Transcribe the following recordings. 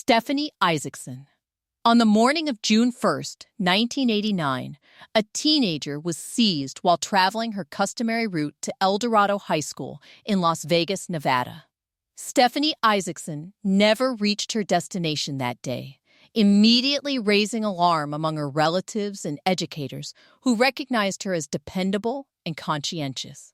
Stephanie Isaacson. On the morning of June 1st, 1989, a teenager was seized while traveling her customary route to El Dorado High School in Las Vegas, Nevada. Stephanie Isaacson never reached her destination that day, immediately raising alarm among her relatives and educators who recognized her as dependable and conscientious.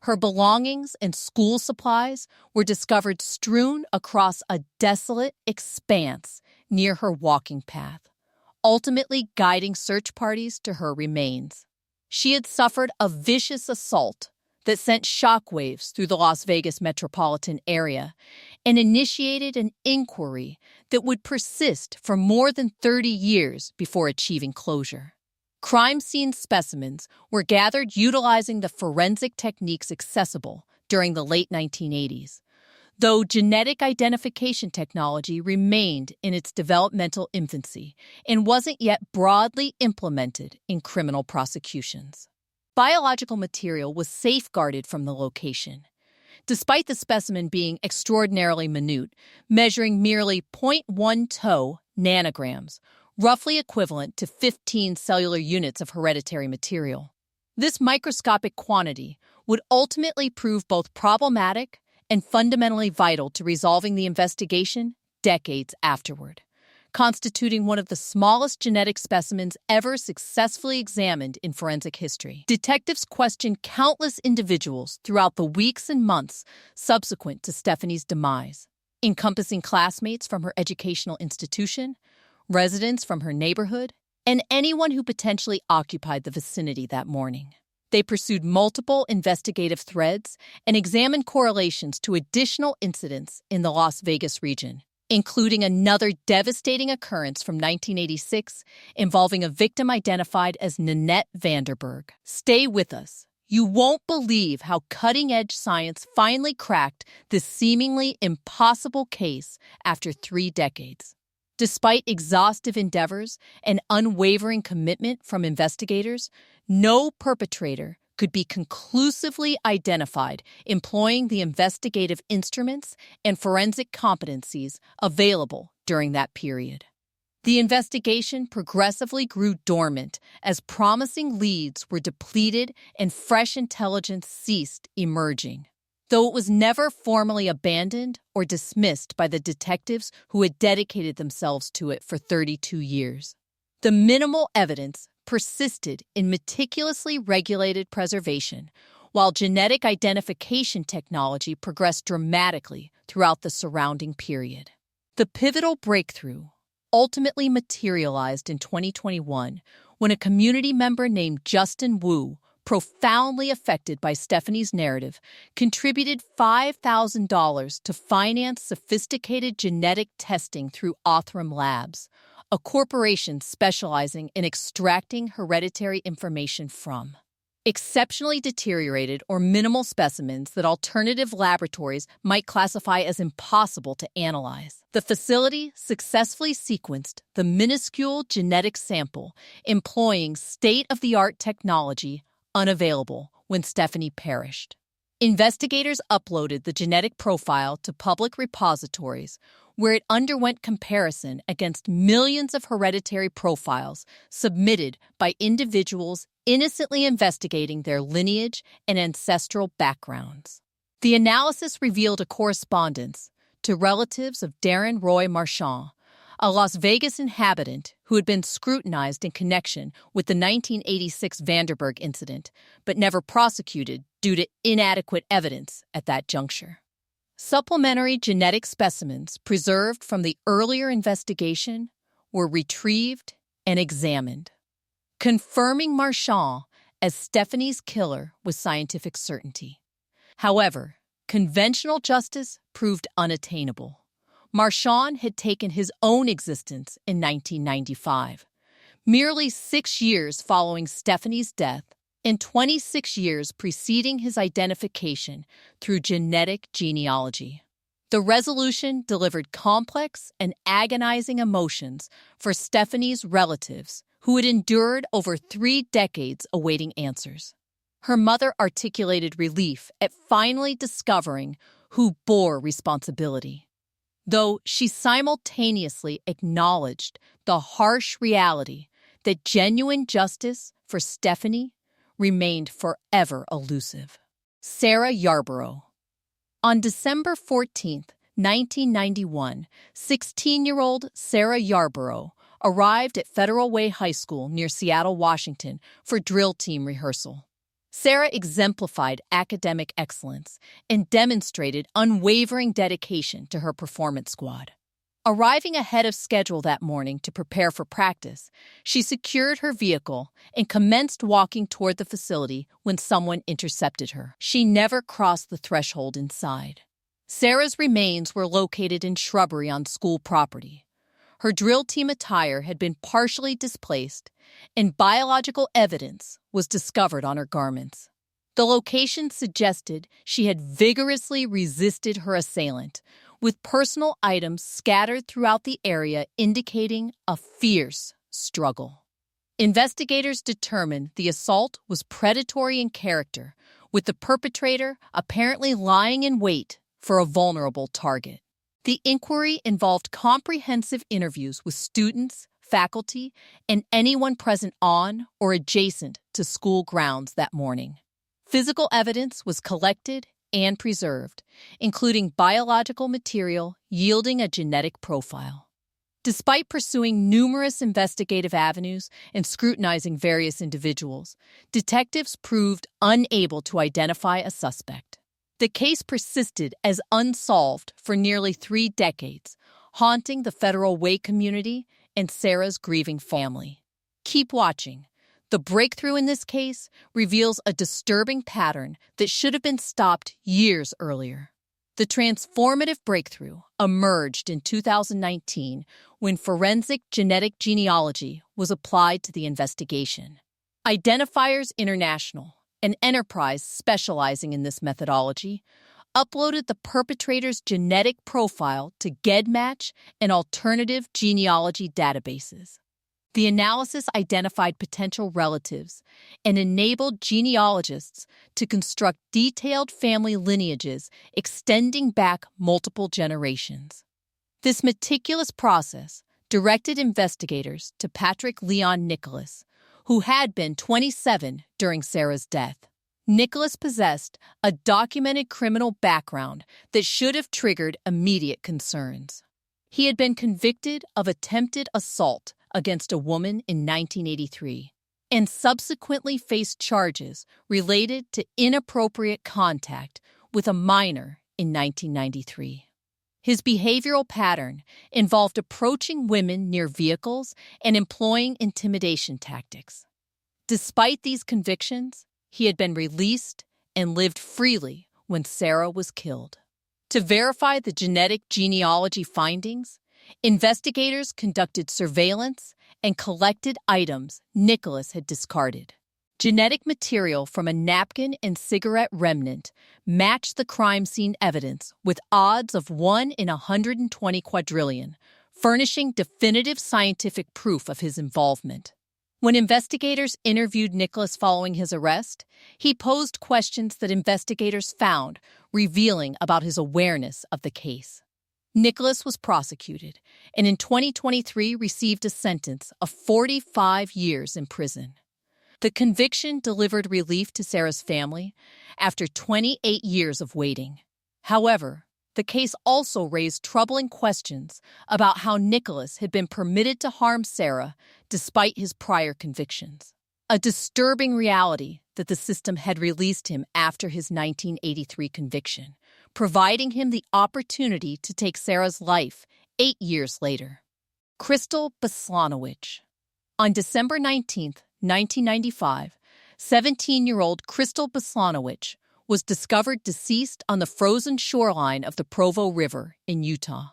Her belongings and school supplies were discovered strewn across a desolate expanse near her walking path, ultimately guiding search parties to her remains. She had suffered a vicious assault that sent shockwaves through the Las Vegas metropolitan area and initiated an inquiry that would persist for more than 30 years before achieving closure. Crime scene specimens were gathered utilizing the forensic techniques accessible during the late 1980s, though genetic identification technology remained in its developmental infancy and wasn't yet broadly implemented in criminal prosecutions. Biological material was safeguarded from the location. Despite the specimen being extraordinarily minute, measuring merely 0.12 nanograms, roughly equivalent to 15 cellular units of hereditary material. This microscopic quantity would ultimately prove both problematic and fundamentally vital to resolving the investigation decades afterward, constituting one of the smallest genetic specimens ever successfully examined in forensic history. Detectives questioned countless individuals throughout the weeks and months subsequent to Stephanie's demise, encompassing classmates from her educational institution, residents from her neighborhood, and anyone who potentially occupied the vicinity that morning. They pursued multiple investigative threads and examined correlations to additional incidents in the Las Vegas region, including another devastating occurrence from 1986 involving a victim identified as Nanette Vanderberg. Stay with us. You won't believe how cutting-edge science finally cracked this seemingly impossible case after 3 decades. Despite exhaustive endeavors and unwavering commitment from investigators, no perpetrator could be conclusively identified employing the investigative instruments and forensic competencies available during that period. The investigation progressively grew dormant as promising leads were depleted and fresh intelligence ceased emerging, though it was never formally abandoned or dismissed by the detectives who had dedicated themselves to it for 32 years. The minimal evidence persisted in meticulously regulated preservation, while genetic identification technology progressed dramatically throughout the surrounding period. The pivotal breakthrough ultimately materialized in 2021 when a community member named Justin Wu, profoundly affected by Stephanie's narrative, contributed $5,000 to finance sophisticated genetic testing through Othram Labs, a corporation specializing in extracting hereditary information from exceptionally deteriorated or minimal specimens that alternative laboratories might classify as impossible to analyze. The facility successfully sequenced the minuscule genetic sample, employing state-of-the-art technology unavailable when Stephanie perished. Investigators uploaded the genetic profile to public repositories, where it underwent comparison against millions of hereditary profiles submitted by individuals innocently investigating their lineage and ancestral backgrounds. The analysis revealed a correspondence to relatives of Darren Roy Marchand, a Las Vegas inhabitant who had been scrutinized in connection with the 1986 Vanderberg incident, but never prosecuted due to inadequate evidence at that juncture. Supplementary genetic specimens preserved from the earlier investigation were retrieved and examined, confirming Marchand as Stephanie's killer with scientific certainty. However, conventional justice proved unattainable. Marchand had taken his own existence in 1995, merely 6 years following Stephanie's death and 26 years preceding his identification through genetic genealogy. The resolution delivered complex and agonizing emotions for Stephanie's relatives, who had endured over 3 decades awaiting answers. Her mother articulated relief at finally discovering who bore responsibility. though she simultaneously acknowledged the harsh reality that genuine justice for Stephanie remained forever elusive. Sarah Yarborough. On December 14, 1991, 16-year-old Sarah Yarborough arrived at Federal Way High School near Seattle, Washington, for drill team rehearsal. Sarah exemplified academic excellence and demonstrated unwavering dedication to her performance squad. Arriving ahead of schedule that morning to prepare for practice, she secured her vehicle and commenced walking toward the facility when someone intercepted her. She never crossed the threshold inside. Sarah's remains were located in shrubbery on school property. Her drill team attire had been partially displaced, and biological evidence was discovered on her garments. The location suggested she had vigorously resisted her assailant, with personal items scattered throughout the area indicating a fierce struggle. Investigators determined the assault was predatory in character, with the perpetrator apparently lying in wait for a vulnerable target. The inquiry involved comprehensive interviews with students, faculty, and anyone present on or adjacent to school grounds that morning. Physical evidence was collected and preserved, including biological material yielding a genetic profile. Despite pursuing numerous investigative avenues and scrutinizing various individuals, detectives proved unable to identify a suspect. The case persisted as unsolved for nearly 3 decades, haunting the Federal Way community and Sarah's grieving family. Keep watching. The breakthrough in this case reveals a disturbing pattern that should have been stopped years earlier. The transformative breakthrough emerged in 2019 when forensic genetic genealogy was applied to the investigation. Identifiers International, an enterprise specializing in this methodology, uploaded the perpetrator's genetic profile to GEDmatch and alternative genealogy databases. The analysis identified potential relatives and enabled genealogists to construct detailed family lineages extending back multiple generations. This meticulous process directed investigators to Patrick Leon Nicholas, who had been 27 during Sarah's death. Nicholas possessed a documented criminal background that should have triggered immediate concerns. He had been convicted of attempted assault against a woman in 1983 and subsequently faced charges related to inappropriate contact with a minor in 1993. His behavioral pattern involved approaching women near vehicles and employing intimidation tactics. Despite these convictions, he had been released and lived freely when Sarah was killed. To verify the genetic genealogy findings, investigators conducted surveillance and collected items Nicholas had discarded. Genetic material from a napkin and cigarette remnant matched the crime scene evidence with odds of 1 in 120 quadrillion, furnishing definitive scientific proof of his involvement. When investigators interviewed Nicholas following his arrest, he posed questions that investigators found revealing about his awareness of the case. Nicholas was prosecuted and in 2023 received a sentence of 45 years in prison. The conviction delivered relief to Sarah's family after 28 years of waiting. However, the case also raised troubling questions about how Nicholas had been permitted to harm Sarah despite his prior convictions. A disturbing reality that the system had released him after his 1983 conviction, providing him the opportunity to take Sarah's life 8 years later. Crystal Beslanowicz. On December 19, 1995, 17-year-old Crystal Beslanowicz was discovered deceased on the frozen shoreline of the Provo River in Utah.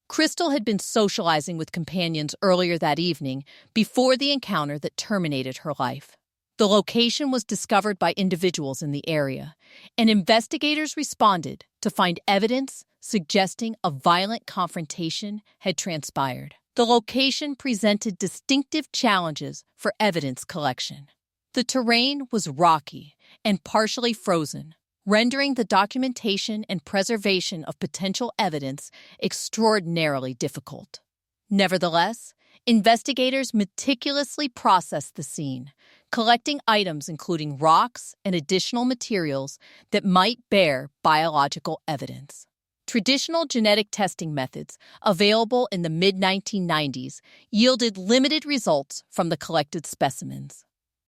Crystal had been socializing with companions earlier that evening before the encounter that terminated her life. The location was discovered by individuals in the area, and investigators responded to find evidence suggesting a violent confrontation had transpired. The location presented distinctive challenges for evidence collection. The terrain was rocky and partially frozen, rendering the documentation and preservation of potential evidence extraordinarily difficult. Nevertheless, investigators meticulously processed the scene, collecting items including rocks and additional materials that might bear biological evidence. Traditional genetic testing methods available in the mid-1990s yielded limited results from the collected specimens.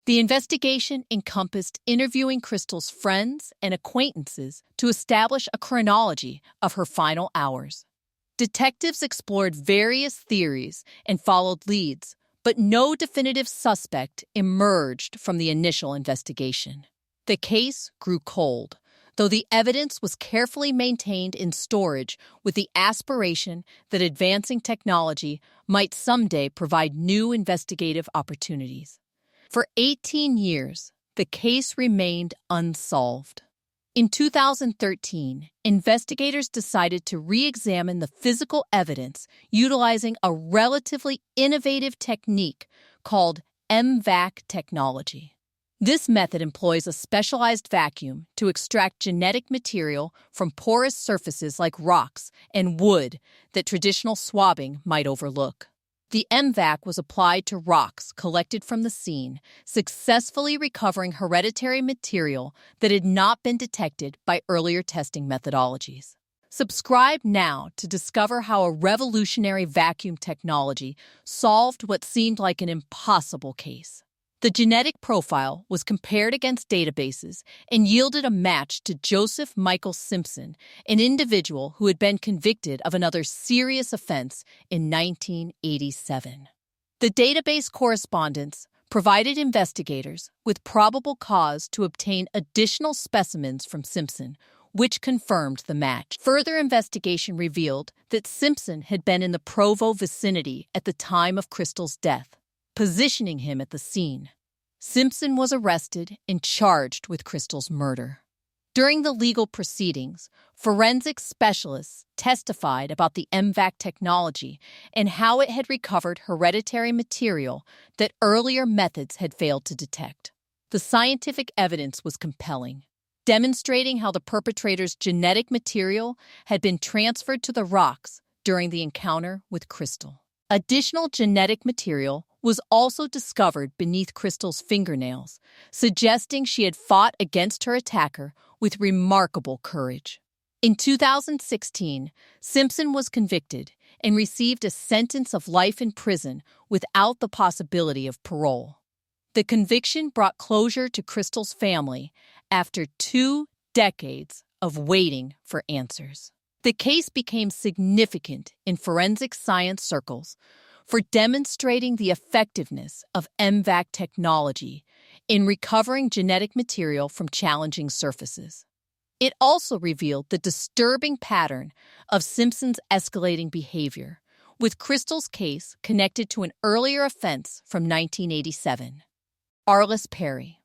The investigation encompassed interviewing Crystal's friends and acquaintances to establish a chronology of her final hours. Detectives explored various theories and followed leads, but no definitive suspect emerged from the initial investigation. The case grew cold, though the evidence was carefully maintained in storage with the aspiration that advancing technology might someday provide new investigative opportunities. For 18 years, the case remained unsolved. In 2013, investigators decided to re-examine the physical evidence utilizing a relatively innovative technique called MVAC technology. This method employs a specialized vacuum to extract genetic material from porous surfaces like rocks and wood that traditional swabbing might overlook. The MVAC was applied to rocks collected from the scene, successfully recovering hereditary material that had not been detected by earlier testing methodologies. Subscribe now to discover how a revolutionary vacuum technology solved what seemed like an impossible case. The genetic profile was compared against databases and yielded a match to Joseph Michael Simpson, an individual who had been convicted of another serious offense in 1987. The database correspondence provided investigators with probable cause to obtain additional specimens from Simpson, which confirmed the match. Further investigation revealed that Simpson had been in the Provo vicinity at the time of Crystal's death, positioning him at the scene. Simpson was arrested and charged with Crystal's murder. During the legal proceedings, forensic specialists testified about the MVAC technology and how it had recovered hereditary material that earlier methods had failed to detect. The scientific evidence was compelling, demonstrating how the perpetrator's genetic material had been transferred to the rocks during the encounter with Crystal. Additional genetic material was also discovered beneath Crystal's fingernails, suggesting she had fought against her attacker with remarkable courage. In 2016, Simpson was convicted and received a sentence of life in prison without the possibility of parole. The conviction brought closure to Crystal's family after 2 decades of waiting for answers. The case became significant in forensic science circles for demonstrating the effectiveness of MVAC technology in recovering genetic material from challenging surfaces. It also revealed the disturbing pattern of Simpson's escalating behavior, with Crystal's case connected to an earlier offense from 1987. Arliss Perry.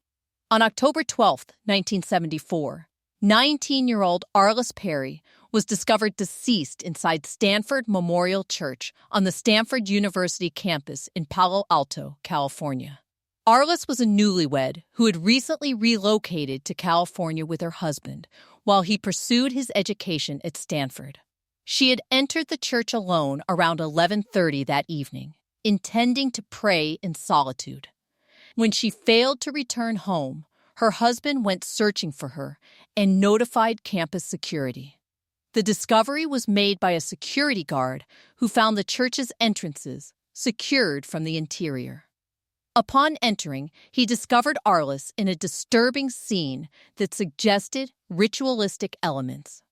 On October 12, 1974, 19-year-old Arliss Perry was discovered deceased inside Stanford Memorial Church on the Stanford University campus in Palo Alto, California. Arliss was a newlywed who had recently relocated to California with her husband while he pursued his education at Stanford. She had entered the church alone around 11:30 that evening, intending to pray in solitude. When she failed to return home, her husband went searching for her and notified campus security. The discovery was made by a security guard who found the church's entrances secured from the interior. Upon entering, he discovered Arliss in a disturbing scene that suggested ritualistic elements.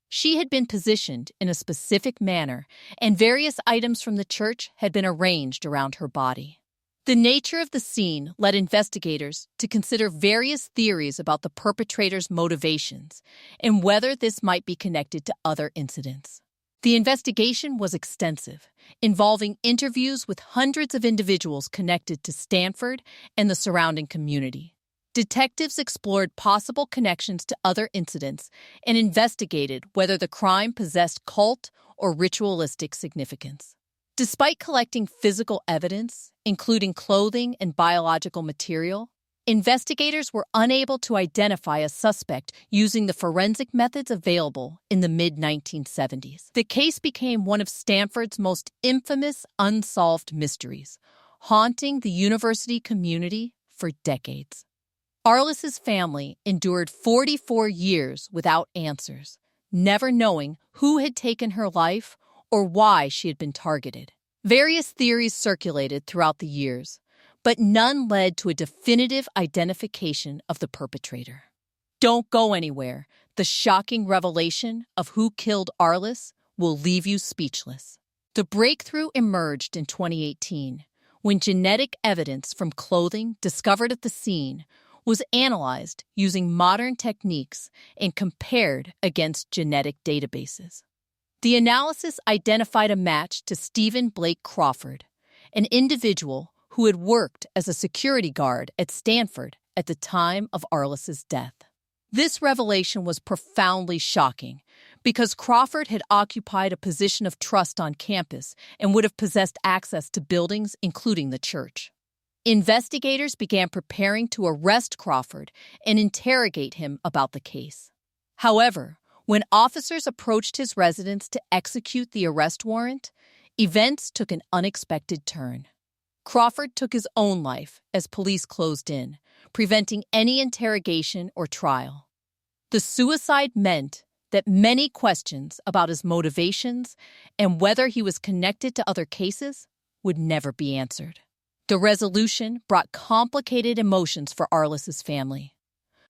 She had been positioned in a specific manner, and various items from the church had been arranged around her body. The nature of the scene led investigators to consider various theories about the perpetrator's motivations and whether this might be connected to other incidents. The investigation was extensive, involving interviews with hundreds of individuals connected to Stanford and the surrounding community. Detectives explored possible connections to other incidents and investigated whether the crime possessed cult or ritualistic significance. Despite collecting physical evidence, including clothing and biological material, investigators were unable to identify a suspect using the forensic methods available in the mid-1970s. The case became one of Stanford's most infamous unsolved mysteries, haunting the university community for decades. Arliss's family endured 44 years without answers, never knowing who had taken her life or why she had been targeted. Various theories circulated throughout the years, but none led to a definitive identification of the perpetrator. Don't go anywhere. The shocking revelation of who killed Arliss will leave you speechless. The breakthrough emerged in 2018 when genetic evidence from clothing discovered at the scene was analyzed using modern techniques and compared against genetic databases. The analysis identified a match to Stephen Blake Crawford, an individual who had worked as a security guard at Stanford at the time of Arliss's death. This revelation was profoundly shocking because Crawford had occupied a position of trust on campus and would have possessed access to buildings, including the church. Investigators began preparing to arrest Crawford and interrogate him about the case. However, when officers approached his residence to execute the arrest warrant, events took an unexpected turn. Crawford took his own life as police closed in, preventing any interrogation or trial. The suicide meant that many questions about his motivations and whether he was connected to other cases would never be answered. The resolution brought complicated emotions for Arliss's family.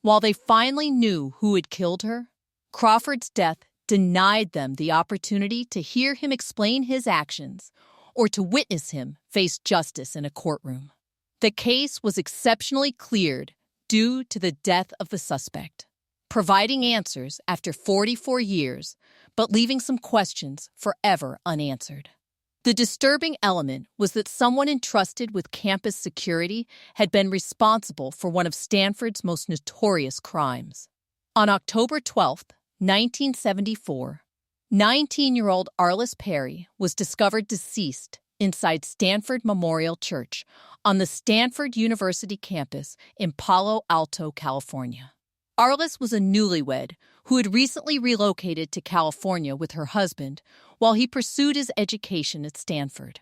While they finally knew who had killed her, Crawford's death denied them the opportunity to hear him explain his actions or to witness him face justice in a courtroom. The case was exceptionally cleared due to the death of the suspect, providing answers after 44 years, but leaving some questions forever unanswered. The disturbing element was that someone entrusted with campus security had been responsible for one of Stanford's most notorious crimes. On October 12, 1974, 19-year-old Arliss Perry was discovered deceased inside Stanford Memorial Church on the Stanford University campus in Palo Alto, California. Arliss was a newlywed who had recently relocated to California with her husband while he pursued his education at Stanford.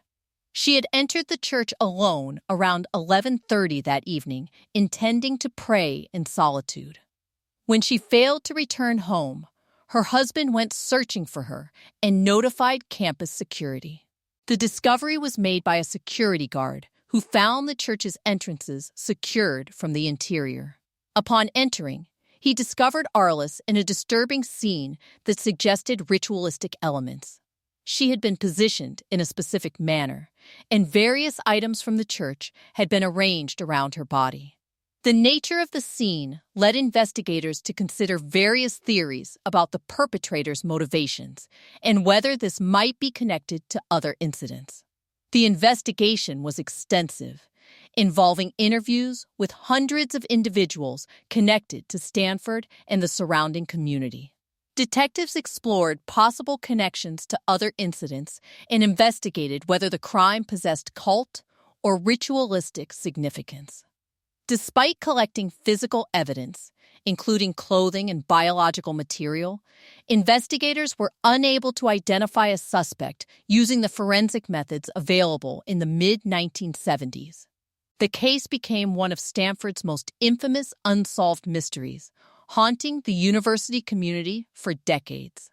She had entered the church alone around 11:30 that evening, intending to pray in solitude. When she failed to return home, her husband went searching for her and notified campus security. The discovery was made by a security guard who found the church's entrances secured from the interior. Upon entering, he discovered Arliss in a disturbing scene that suggested ritualistic elements. She had been positioned in a specific manner, and various items from the church had been arranged around her body. The nature of the scene led investigators to consider various theories about the perpetrator's motivations and whether this might be connected to other incidents. The investigation was extensive, involving interviews with hundreds of individuals connected to Stanford and the surrounding community. Detectives explored possible connections to other incidents and investigated whether the crime possessed cult or ritualistic significance. Despite collecting physical evidence, including clothing and biological material, investigators were unable to identify a suspect using the forensic methods available in the mid-1970s. The case became one of Stanford's most infamous unsolved mysteries, haunting the university community for decades.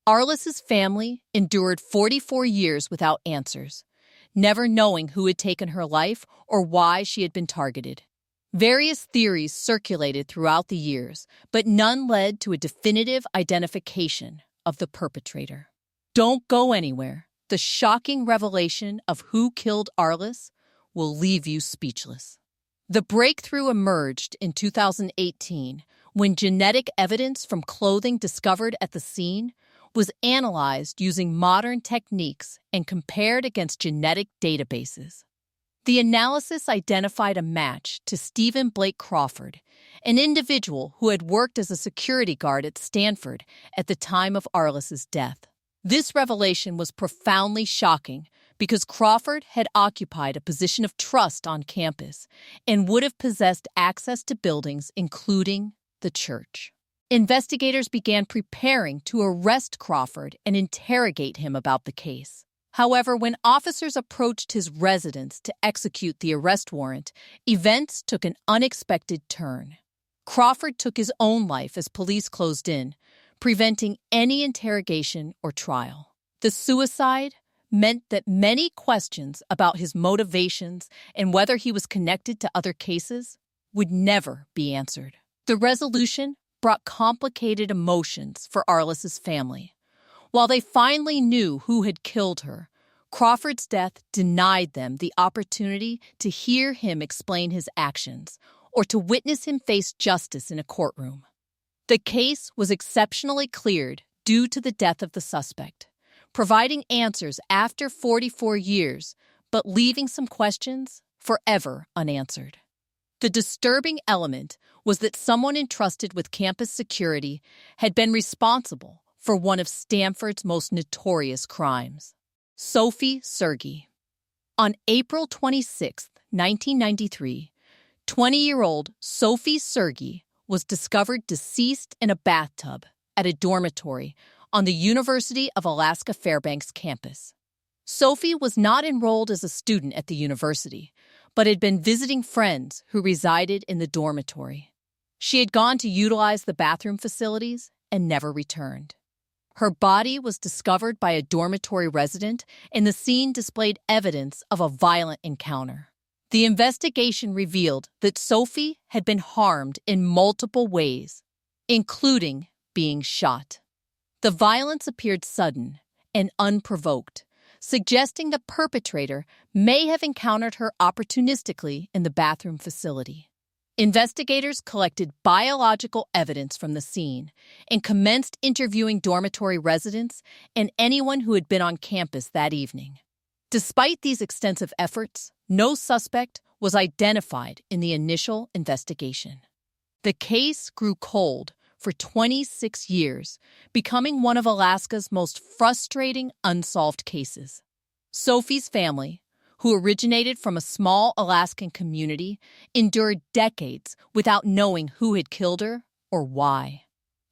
Arliss's family endured 44 years without answers, never knowing who had taken her life or why she had been targeted. Various theories circulated throughout the years, but none led to a definitive identification of the perpetrator. Don't go anywhere. The shocking revelation of who killed Arliss will leave you speechless. The breakthrough emerged in 2018 when genetic evidence from clothing discovered at the scene was analyzed using modern techniques and compared against genetic databases. The analysis identified a match to Stephen Blake Crawford, an individual who had worked as a security guard at Stanford at the time of Arliss's death. This revelation was profoundly shocking because Crawford had occupied a position of trust on campus and would have possessed access to buildings, including the church. Investigators began preparing to arrest Crawford and interrogate him about the case. However, when officers approached his residence to execute the arrest warrant, events took an unexpected turn. Crawford took his own life as police closed in, preventing any interrogation or trial. The suicide meant that many questions about his motivations and whether he was connected to other cases would never be answered. The resolution brought complicated emotions for Arliss's family. While they finally knew who had killed her, Crawford's death denied them the opportunity to hear him explain his actions or to witness him face justice in a courtroom. The case was exceptionally cleared due to the death of the suspect, providing answers after 44 years, but leaving some questions forever unanswered. The disturbing element was that someone entrusted with campus security had been responsible for one of Stanford's most notorious crimes. Sophie Sergey. On April 26, 1993, 20-year-old Sophie Sergey was discovered deceased in a bathtub at a dormitory on the University of Alaska Fairbanks campus. Sophie was not enrolled as a student at the university, but had been visiting friends who resided in the dormitory. She had gone to utilize the bathroom facilities and never returned. Her body was discovered by a dormitory resident, and the scene displayed evidence of a violent encounter. The investigation revealed that Sophie had been harmed in multiple ways, including being shot. The violence appeared sudden and unprovoked, suggesting the perpetrator may have encountered her opportunistically in the bathroom facility. Investigators collected biological evidence from the scene and commenced interviewing dormitory residents and anyone who had been on campus that evening. Despite these extensive efforts, no suspect was identified in the initial investigation. The case grew cold for 26 years, becoming one of Alaska's most frustrating unsolved cases. Sophie's family, who originated from a small Alaskan community, endured decades without knowing who had killed her or why.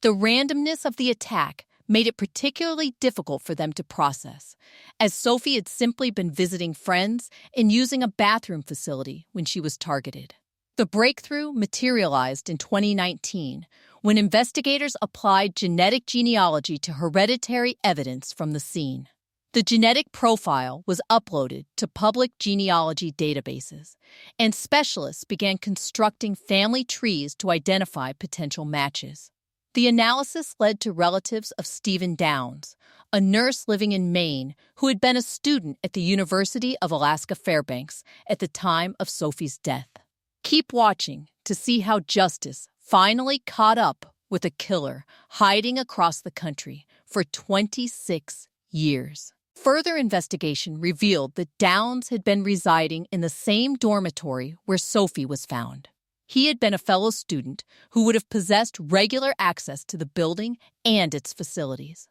The randomness of the attack made it particularly difficult for them to process, as Sophie had simply been visiting friends and using a bathroom facility when she was targeted. The breakthrough materialized in 2019 when investigators applied genetic genealogy to hereditary evidence from the scene. The genetic profile was uploaded to public genealogy databases, and specialists began constructing family trees to identify potential matches. The analysis led to relatives of Stephen Downs, a nurse living in Maine who had been a student at the University of Alaska Fairbanks at the time of Sophie's death. Keep watching to see how justice finally caught up with a killer hiding across the country for 26 years. Further investigation revealed that Downs had been residing in the same dormitory where Sophie was found. He had been a fellow student who would have possessed regular access to the building and its facilities.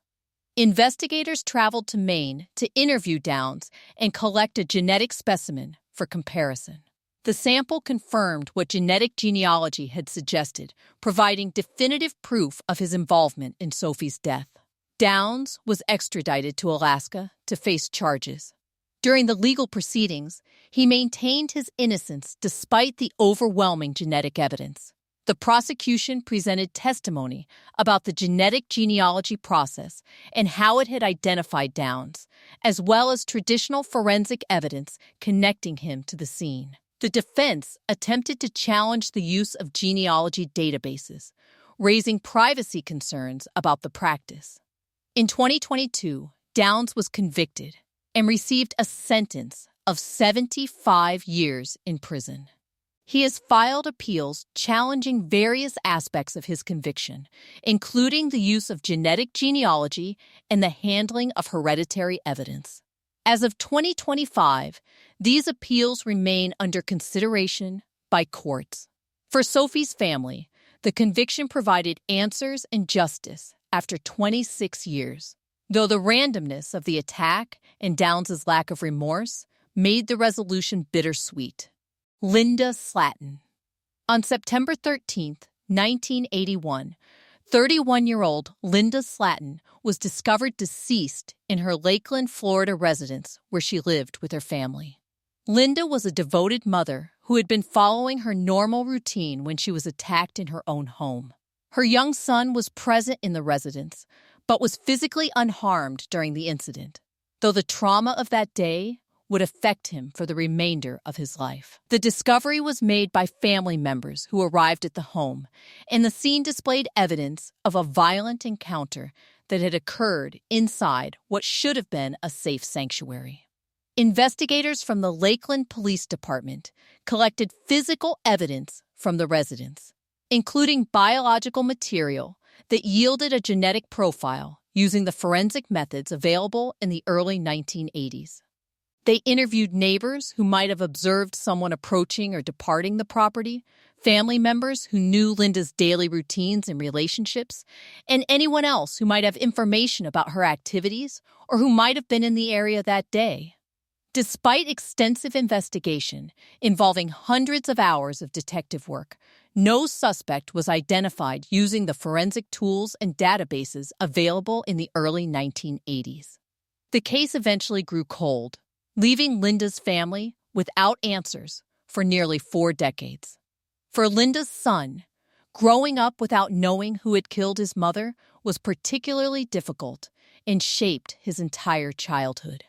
Investigators traveled to Maine to interview Downs and collect a genetic specimen for comparison. The sample confirmed what genetic genealogy had suggested, providing definitive proof of his involvement in Sophie's death. Downs was extradited to Alaska to face charges. During the legal proceedings, he maintained his innocence despite the overwhelming genetic evidence. The prosecution presented testimony about the genetic genealogy process and how it had identified Downs, as well as traditional forensic evidence connecting him to the scene. The defense attempted to challenge the use of genealogy databases, raising privacy concerns about the practice. In 2022, Downs was convicted and received a sentence of 75 years in prison. He has filed appeals challenging various aspects of his conviction, including the use of genetic genealogy and the handling of hereditary evidence. As of 2025, these appeals remain under consideration by courts. For Sophie's family, the conviction provided answers and justice after 26 years. though the randomness of the attack and Downs' lack of remorse made the resolution bittersweet. Linda Slatton. On September 13, 1981, 31-year-old Linda Slatton was discovered deceased in her Lakeland, Florida residence where she lived with her family. Linda was a devoted mother who had been following her normal routine when she was attacked in her own home. Her young son was present in the residence, but was physically unharmed during the incident, though the trauma of that day would affect him for the remainder of his life. The discovery was made by family members who arrived at the home, and the scene displayed evidence of a violent encounter that had occurred inside what should have been a safe sanctuary. Investigators from the Lakeland Police Department collected physical evidence from the residence, including biological material that yielded a genetic profile using the forensic methods available in the early 1980s. They interviewed neighbors who might have observed someone approaching or departing the property, family members who knew Linda's daily routines and relationships, and anyone else who might have information about her activities or who might have been in the area that day. Despite extensive investigation involving hundreds of hours of detective work, no suspect was identified using the forensic tools and databases available in the early 1980s. The case eventually grew cold, leaving Linda's family without answers for nearly 4 decades. For Linda's son, growing up without knowing who had killed his mother was particularly difficult and shaped his entire childhood.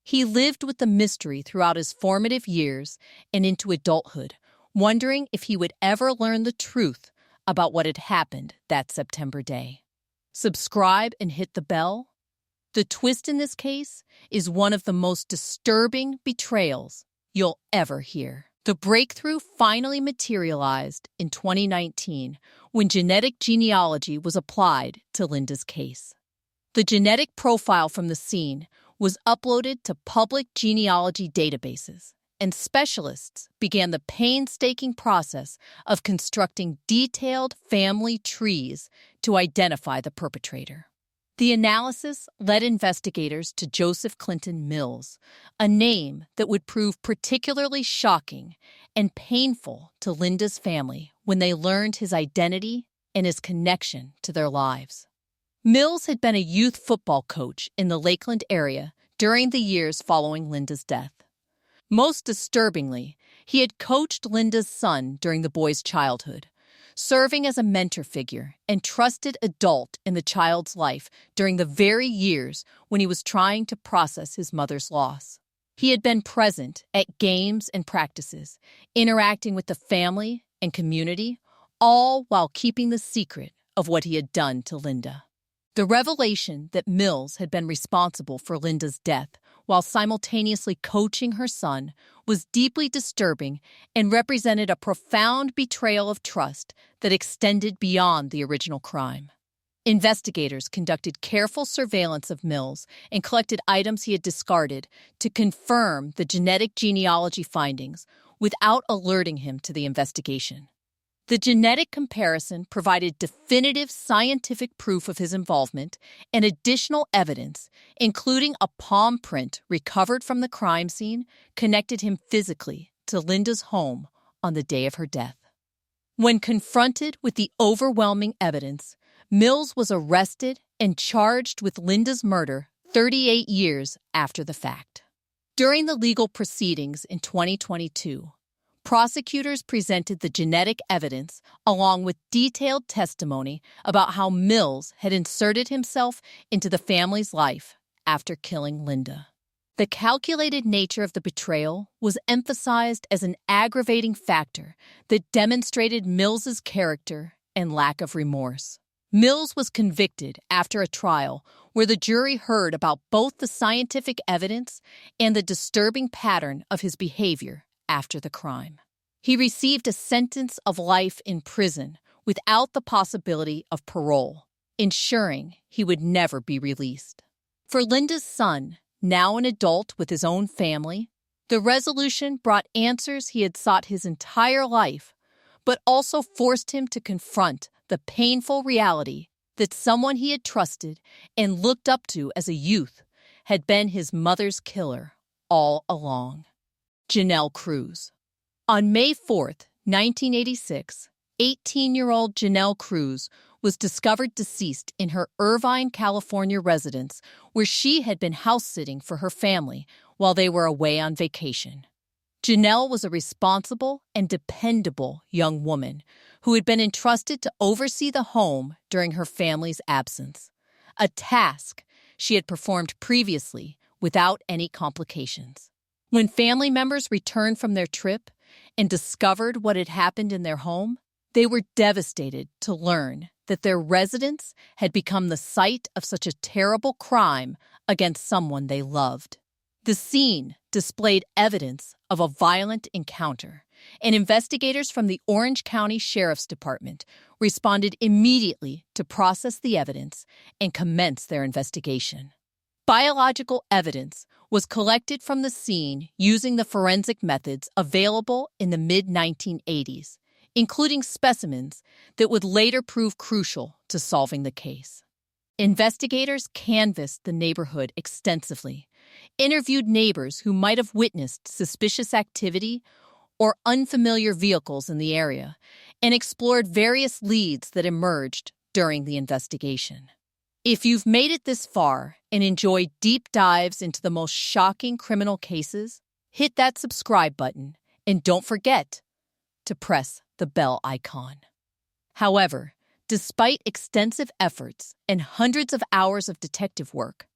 He lived with the mystery throughout his formative years and into adulthood, wondering if he would ever learn the truth about what had happened that September day. Subscribe and hit the bell. The twist in this case is one of the most disturbing betrayals you'll ever hear. The breakthrough finally materialized in 2019 when genetic genealogy was applied to Linda's case. The genetic profile from the scene was uploaded to public genealogy databases, and specialists began the painstaking process of constructing detailed family trees to identify the perpetrator. The analysis led investigators to Joseph Clinton Mills, a name that would prove particularly shocking and painful to Linda's family when they learned his identity and his connection to their lives. Mills had been a youth football coach in the Lakeland area during the years following Linda's death. Most disturbingly, he had coached Linda's son during the boy's childhood, serving as a mentor figure and trusted adult in the child's life during the very years when he was trying to process his mother's loss. He had been present at games and practices, interacting with the family and community, all while keeping the secret of what he had done to Linda. The revelation that Mills had been responsible for Linda's death while simultaneously coaching her son was deeply disturbing and represented a profound betrayal of trust that extended beyond the original crime. Investigators conducted careful surveillance of Mills and collected items he had discarded to confirm the genetic genealogy findings without alerting him to the investigation. The genetic comparison provided definitive scientific proof of his involvement and additional evidence, including a palm print recovered from the crime scene, connected him physically to Linda's home on the day of her death. When confronted with the overwhelming evidence, Mills was arrested and charged with Linda's murder 38 years after the fact. During the legal proceedings in 2022, prosecutors presented the genetic evidence along with detailed testimony about how Mills had inserted himself into the family's life after killing Linda. The calculated nature of the betrayal was emphasized as an aggravating factor that demonstrated Mills's character and lack of remorse. Mills was convicted after a trial where the jury heard about both the scientific evidence and the disturbing pattern of his behavior after the crime. He received a sentence of life in prison without the possibility of parole, ensuring he would never be released. For Linda's son, now an adult with his own family, the resolution brought answers he had sought his entire life, but also forced him to confront the painful reality that someone he had trusted and looked up to as a youth had been his mother's killer all along. Janelle Cruz. On May 4th, 1986, 18-year-old Janelle Cruz was discovered deceased in her Irvine, California residence, where she had been house-sitting for her family while they were away on vacation. Janelle was a responsible and dependable young woman who had been entrusted to oversee the home during her family's absence, a task she had performed previously without any complications. When family members returned from their trip and discovered what had happened in their home, they were devastated to learn that their residence had become the site of such a terrible crime against someone they loved. The scene displayed evidence of a violent encounter, and investigators from the Orange County Sheriff's Department responded immediately to process the evidence and commence their investigation. Biological evidence was collected from the scene using the forensic methods available in the mid-1980s, including specimens that would later prove crucial to solving the case. Investigators canvassed the neighborhood extensively, interviewed neighbors who might have witnessed suspicious activity or unfamiliar vehicles in the area, and explored various leads that emerged during the investigation. If you've made it this far and enjoy deep dives into the most shocking criminal cases, hit that subscribe button and don't forget to press the bell icon. However, despite extensive efforts and hundreds of hours of detective work,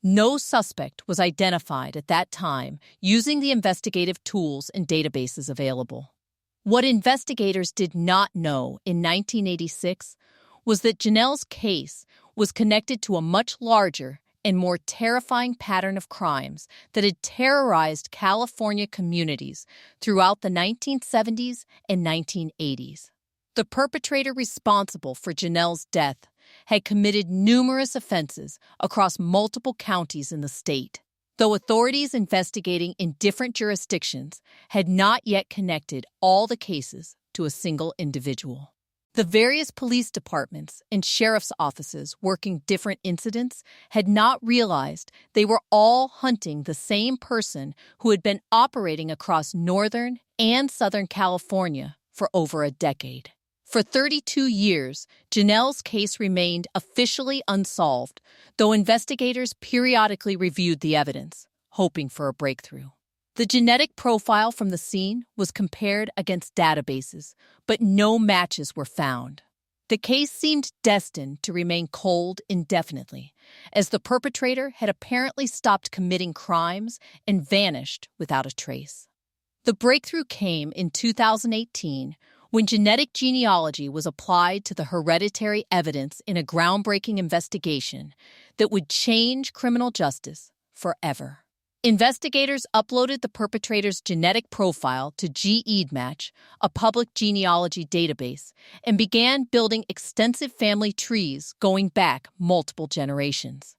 no suspect was identified at that time using the investigative tools and databases available. What investigators did not know in 1986 was that Janelle's case was connected to a much larger and more terrifying pattern of crimes that had terrorized California communities throughout the 1970s and 1980s. The perpetrator responsible for Janelle's death had committed numerous offenses across multiple counties in the state, though authorities investigating in different jurisdictions had not yet connected all the cases to a single individual. The various police departments and sheriff's offices working different incidents had not realized they were all hunting the same person who had been operating across Northern and Southern California for over a decade. For 32 years, Janelle's case remained officially unsolved, though investigators periodically reviewed the evidence, hoping for a breakthrough. The genetic profile from the scene was compared against databases, but no matches were found. The case seemed destined to remain cold indefinitely, as the perpetrator had apparently stopped committing crimes and vanished without a trace. The breakthrough came in 2018 when genetic genealogy was applied to the hereditary evidence in a groundbreaking investigation that would change criminal justice forever. Investigators uploaded the perpetrator's genetic profile to GEDmatch, a public genealogy database, and began building extensive family trees going back multiple generations.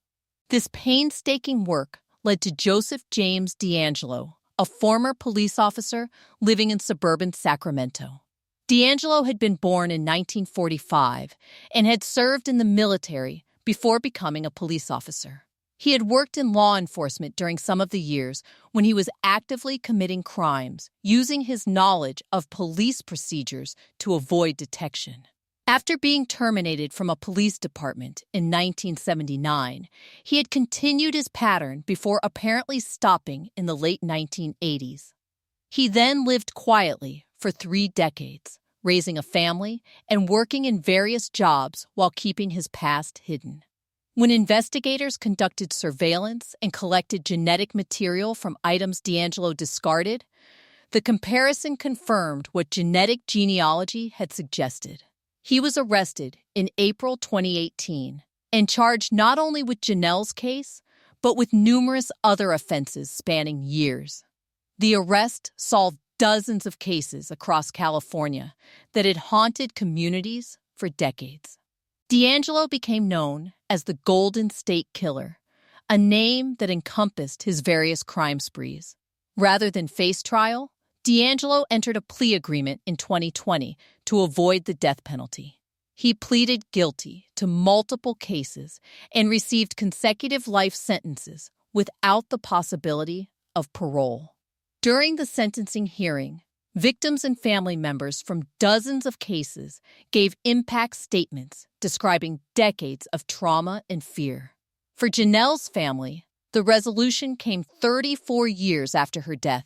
This painstaking work led to Joseph James D'Angelo, a former police officer living in suburban Sacramento. D'Angelo had been born in 1945 and had served in the military before becoming a police officer. He had worked in law enforcement during some of the years when he was actively committing crimes, using his knowledge of police procedures to avoid detection. After being terminated from a police department in 1979, he had continued his pattern before apparently stopping in the late 1980s. He then lived quietly for 3 decades, raising a family and working in various jobs while keeping his past hidden. When investigators conducted surveillance and collected genetic material from items D'Angelo discarded, the comparison confirmed what genetic genealogy had suggested. He was arrested in April 2018 and charged not only with Janelle's case, but with numerous other offenses spanning years. The arrest solved dozens of cases across California that had haunted communities for decades. D'Angelo became known as the Golden State Killer, a name that encompassed his various crime sprees. Rather than face trial, D'Angelo entered a plea agreement in 2020 to avoid the death penalty. He pleaded guilty to multiple cases and received consecutive life sentences without the possibility of parole. During the sentencing hearing, victims and family members from dozens of cases gave impact statements describing decades of trauma and fear. For Janelle's family, the resolution came 34 years after her death,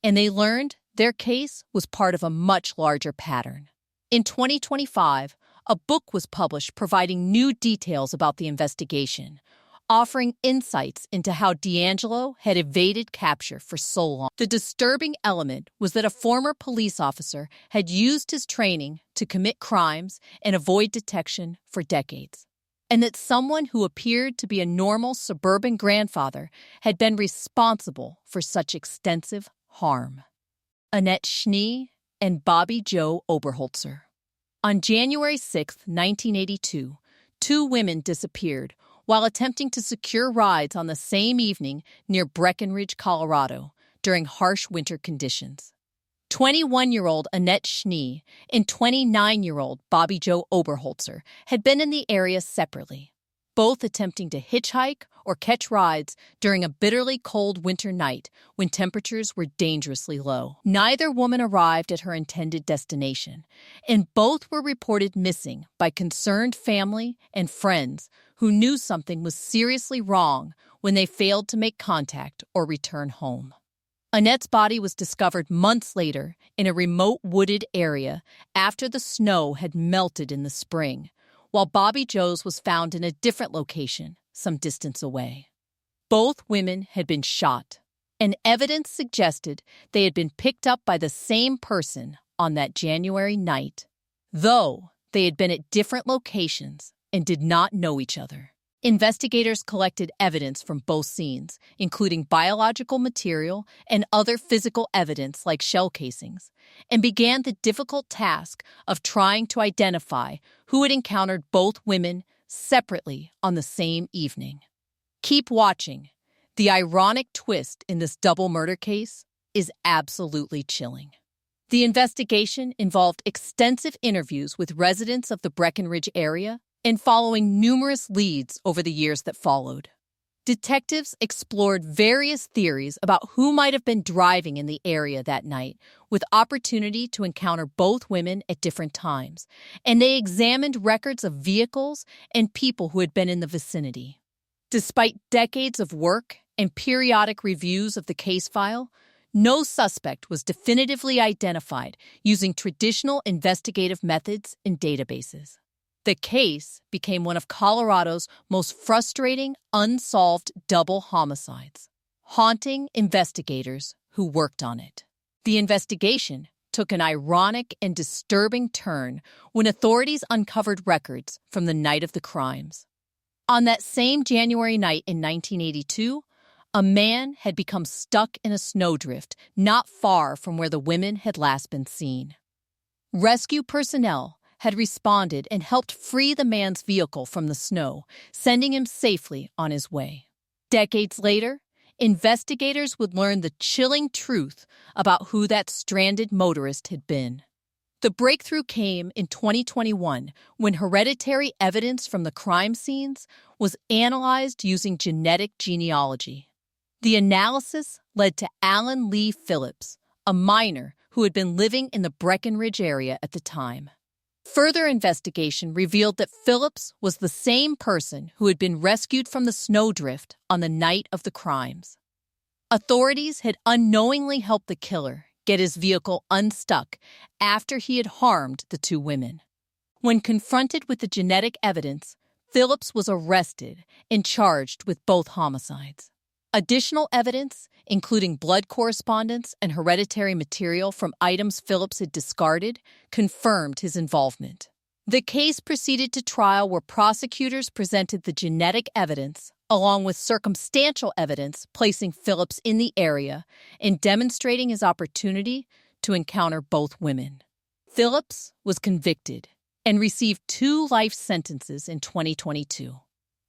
and they learned their case was part of a much larger pattern. In 2025, a book was published providing new details about the investigation, offering insights into how D'Angelo had evaded capture for so long. The disturbing element was that a former police officer had used his training to commit crimes and avoid detection for decades, and that someone who appeared to be a normal suburban grandfather had been responsible for such extensive harm. Annette Schnee and Bobby Joe Oberholzer. On January 6, 1982, two women disappeared while attempting to secure rides on the same evening near Breckenridge, Colorado, during harsh winter conditions. 21-year-old Annette Schnee and 29-year-old Bobby Joe Oberholzer had been in the area separately, both attempting to hitchhike or catch rides during a bitterly cold winter night when temperatures were dangerously low. Neither woman arrived at her intended destination, and both were reported missing by concerned family and friends who knew something was seriously wrong when they failed to make contact or return home. Annette's body was discovered months later in a remote wooded area after the snow had melted in the spring, while Bobby Joe's was found in a different location some distance away. Both women had been shot, and evidence suggested they had been picked up by the same person on that January night, though they had been at different locations and did not know each other. Investigators collected evidence from both scenes, including biological material and other physical evidence like shell casings, and began the difficult task of trying to identify who had encountered both women separately on the same evening. Keep watching. The ironic twist in this double murder case is absolutely chilling. The investigation involved extensive interviews with residents of the Breckenridge area and following numerous leads over the years that followed. Detectives explored various theories about who might have been driving in the area that night, with opportunity to encounter both women at different times, and they examined records of vehicles and people who had been in the vicinity. Despite decades of work and periodic reviews of the case file, no suspect was definitively identified using traditional investigative methods and databases. The case became one of Colorado's most frustrating, unsolved double homicides, haunting investigators who worked on it. The investigation took an ironic and disturbing turn when authorities uncovered records from the night of the crimes. On that same January night in 1982, a man had become stuck in a snowdrift not far from where the women had last been seen. Rescue personnel had responded and helped free the man's vehicle from the snow, sending him safely on his way. Decades later, investigators would learn the chilling truth about who that stranded motorist had been. The breakthrough came in 2021 when hereditary evidence from the crime scenes was analyzed using genetic genealogy. The analysis led to Alan Lee Phillips, a miner who had been living in the Breckenridge area at the time. Further investigation revealed that Phillips was the same person who had been rescued from the snowdrift on the night of the crimes. Authorities had unknowingly helped the killer get his vehicle unstuck after he had harmed the two women. When confronted with the genetic evidence, Phillips was arrested and charged with both homicides. Additional evidence, including blood correspondence and hereditary material from items Phillips had discarded, confirmed his involvement. The case proceeded to trial where prosecutors presented the genetic evidence, along with circumstantial evidence placing Phillips in the area and demonstrating his opportunity to encounter both women. Phillips was convicted and received 2 life sentences in 2022.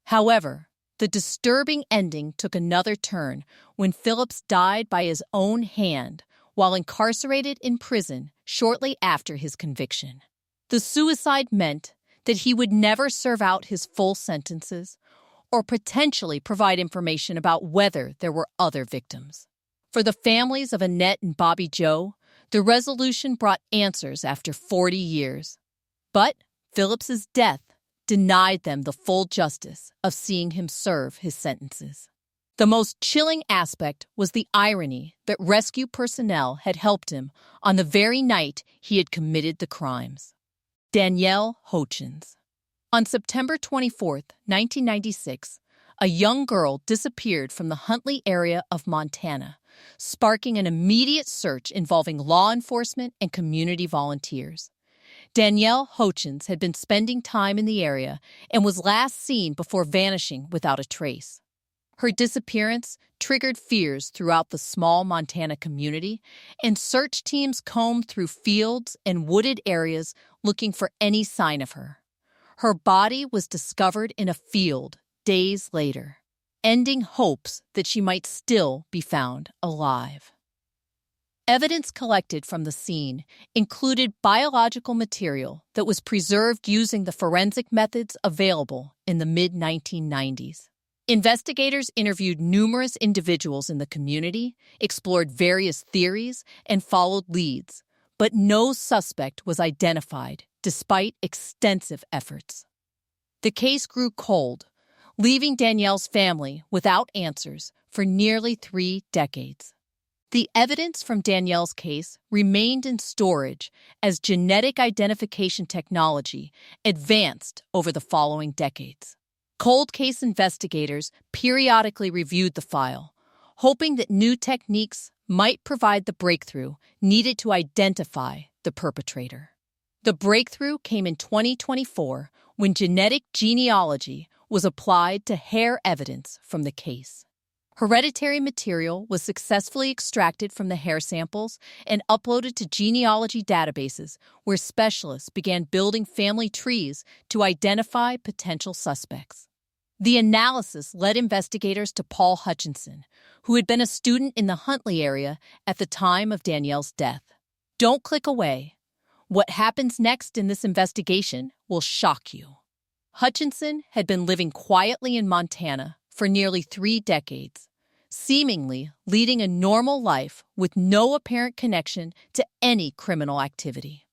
However, the disturbing ending took another turn when Phillips died by his own hand while incarcerated in prison shortly after his conviction. The suicide meant that he would never serve out his full sentences or potentially provide information about whether there were other victims. For the families of Annette and Bobby Joe, the resolution brought answers after 40 years. But Phillips's death denied them the full justice of seeing him serve his sentences. The most chilling aspect was the irony that rescue personnel had helped him on the very night he had committed the crimes. Danielle Hutchins. On September 24, 1996, a young girl disappeared from the Huntley area of Montana, sparking an immediate search involving law enforcement and community volunteers. Danielle Hutchins had been spending time in the area and was last seen before vanishing without a trace. Her disappearance triggered fears throughout the small Montana community, and search teams combed through fields and wooded areas looking for any sign of her. Her body was discovered in a field days later, ending hopes that she might still be found alive. Evidence collected from the scene included biological material that was preserved using the forensic methods available in the mid-1990s. Investigators interviewed numerous individuals in the community, explored various theories, and followed leads, but no suspect was identified despite extensive efforts. The case grew cold, leaving Danielle's family without answers for nearly 3 decades. The evidence from Danielle's case remained in storage as genetic identification technology advanced over the following decades. Cold case investigators periodically reviewed the file, hoping that new techniques might provide the breakthrough needed to identify the perpetrator. The breakthrough came in 2024 when genetic genealogy was applied to hair evidence from the case. Hereditary material was successfully extracted from the hair samples and uploaded to genealogy databases where specialists began building family trees to identify potential suspects. The analysis led investigators to Paul Hutchinson, who had been a student in the Huntley area at the time of Danielle's death. Don't click away. What happens next in this investigation will shock you. Hutchinson had been living quietly in Montana for nearly 3 decades, seemingly leading a normal life with no apparent connection to any criminal activity.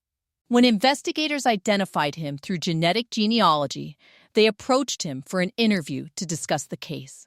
When investigators identified him through genetic genealogy, they approached him for an interview to discuss the case.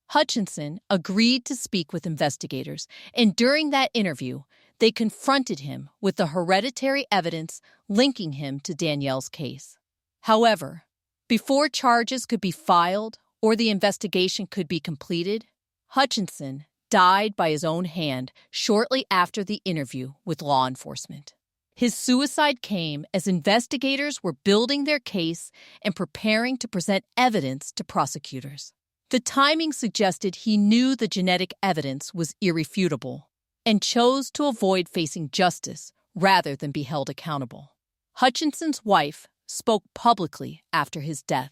Hutchinson agreed to speak with investigators, and during that interview, they confronted him with the hereditary evidence linking him to Danielle's case. However, before charges could be filed or the investigation could be completed, Hutchinson died by his own hand shortly after the interview with law enforcement. His suicide came as investigators were building their case and preparing to present evidence to prosecutors. The timing suggested he knew the genetic evidence was irrefutable and chose to avoid facing justice rather than be held accountable. Hutchinson's wife spoke publicly after his death,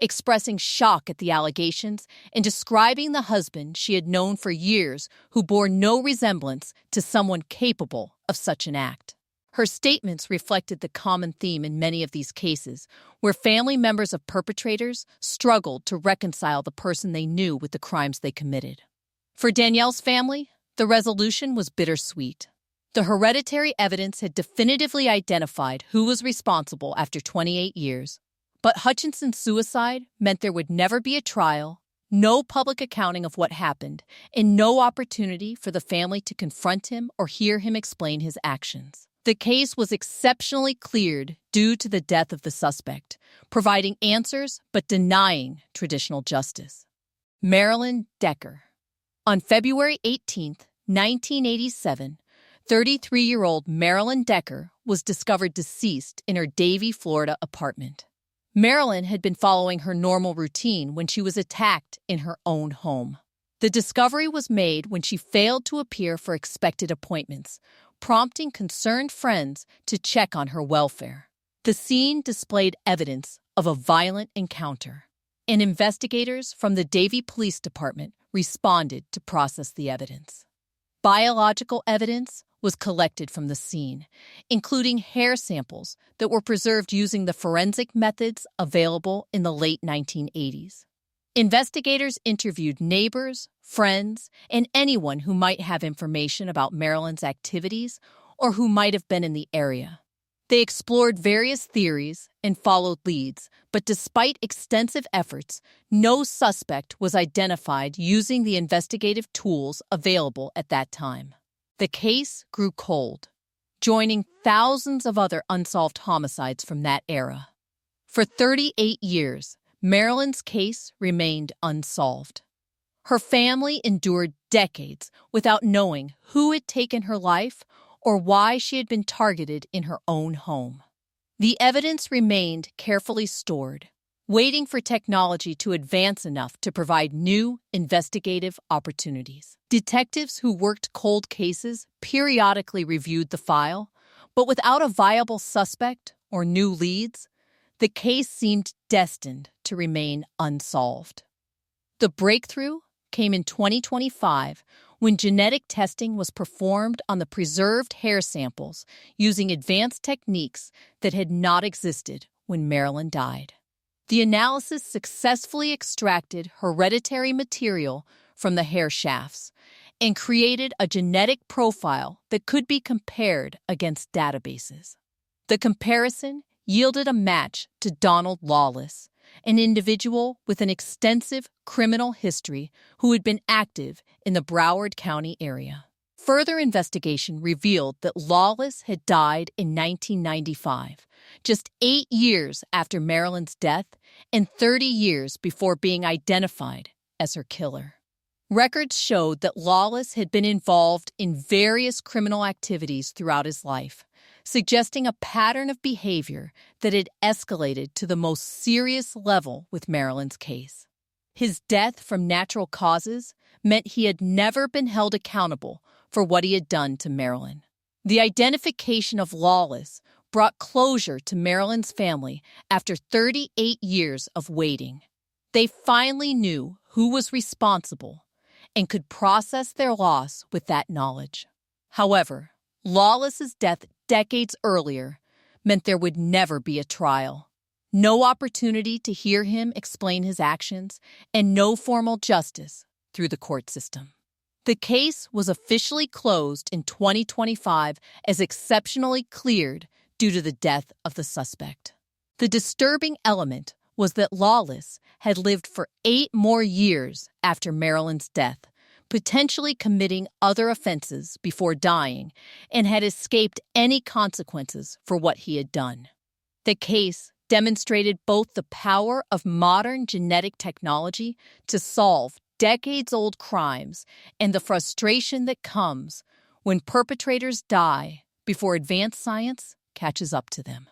expressing shock at the allegations and describing the husband she had known for years who bore no resemblance to someone capable of such an act. Her statements reflected the common theme in many of these cases, where family members of perpetrators struggled to reconcile the person they knew with the crimes they committed. For Danielle's family, the resolution was bittersweet. The hereditary evidence had definitively identified who was responsible after 28 years, but Hutchinson's suicide meant there would never be a trial, no public accounting of what happened, and no opportunity for the family to confront him or hear him explain his actions. The case was exceptionally cleared due to the death of the suspect, providing answers but denying traditional justice. Marilyn Decker. On February 18, 1987, 33-year-old Marilyn Decker was discovered deceased in her Davie, Florida apartment. Marilyn had been following her normal routine when she was attacked in her own home. The discovery was made when she failed to appear for expected appointments, prompting concerned friends to check on her welfare. The scene displayed evidence of a violent encounter, and investigators from the Davie Police Department responded to process the evidence. Biological evidence was collected from the scene, including hair samples that were preserved using the forensic methods available in the late 1980s. Investigators interviewed neighbors, friends, and anyone who might have information about Marilyn's activities or who might have been in the area. They explored various theories and followed leads, but despite extensive efforts, no suspect was identified using the investigative tools available at that time. The case grew cold, joining thousands of other unsolved homicides from that era. For 38 years, Marilyn's case remained unsolved. Her family endured decades without knowing who had taken her life or why she had been targeted in her own home. The evidence remained carefully stored, waiting for technology to advance enough to provide new investigative opportunities. Detectives who worked cold cases periodically reviewed the file, but without a viable suspect or new leads, the case seemed destined to remain unsolved. The breakthrough came in 2025 when genetic testing was performed on the preserved hair samples using advanced techniques that had not existed when Marilyn died. The analysis successfully extracted hereditary material from the hair shafts and created a genetic profile that could be compared against databases. The comparison yielded a match to Donald Lawless, an individual with an extensive criminal history who had been active in the Broward County area. Further investigation revealed that Lawless had died in 1995, just 8 years after Marilyn's death and 30 years before being identified as her killer. Records showed that Lawless had been involved in various criminal activities throughout his life, suggesting a pattern of behavior that had escalated to the most serious level with Marilyn's case. His death from natural causes meant he had never been held accountable for what he had done to Marilyn. The identification of Lawless brought closure to Marilyn's family after 38 years of waiting. They finally knew who was responsible and could process their loss with that knowledge. However, Lawless's death decades earlier meant there would never be a trial. No opportunity to hear him explain his actions, and no formal justice through the court system. The case was officially closed in 2025 as exceptionally cleared due to the death of the suspect. The disturbing element was that Lawless had lived for 8 more years after Marilyn's death, potentially committing other offenses before dying, and had escaped any consequences for what he had done. The case demonstrated both the power of modern genetic technology to solve decades-old crimes and the frustration that comes when perpetrators die before advanced science catches up to them.